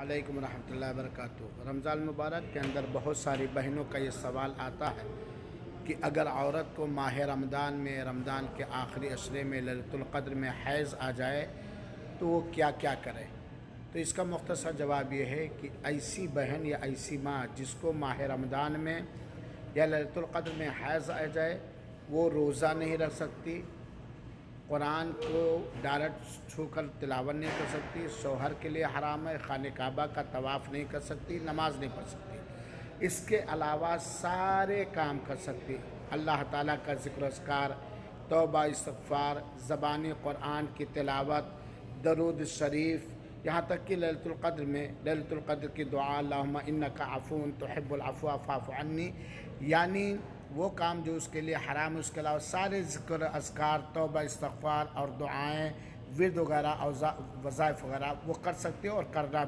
علیکم ورحمۃ اللہ وبرکاتہ۔ رمضان المبارک کے اندر بہت ساری بہنوں کا یہ سوال آتا ہے کہ اگر عورت کو ماہ رمضان میں رمضان کے آخری عشرے میں لیلۃ القدر میں حیض آ جائے تو وہ کیا کیا کرے۔ تو اس کا مختصر جواب یہ ہے کہ ایسی بہن یا ایسی ماں جس کو ماہ رمضان میں یا لیلۃ القدر میں حیض آ جائے وہ روزہ نہیں رکھ سکتی، قرآن کو ڈائریکٹ چھو کر تلاوت نہیں کر سکتی، شوہر کے لیے حرام ہے، خانہ کعبہ کا طواف نہیں کر سکتی، نماز نہیں پڑھ سکتی۔ اس کے علاوہ سارے کام کر سکتی، اللہ تعالیٰ کا ذکر و اذکار، توبہ استغفار، زبانی قرآن کی تلاوت، درود شریف، یہاں تک کہ لیلۃ القدر میں لیلۃ القدر کی دعا اللہم انک عفو تحب العفو فاعف عنی، یعنی وہ کام جو اس کے لیے حرام ہے، اس کے علاوہ سارے ذکر اذکار، توبہ استغفار اور دعائیں، ورد وغیرہ اور وظائف وغیرہ وہ کر سکتے اور کرنا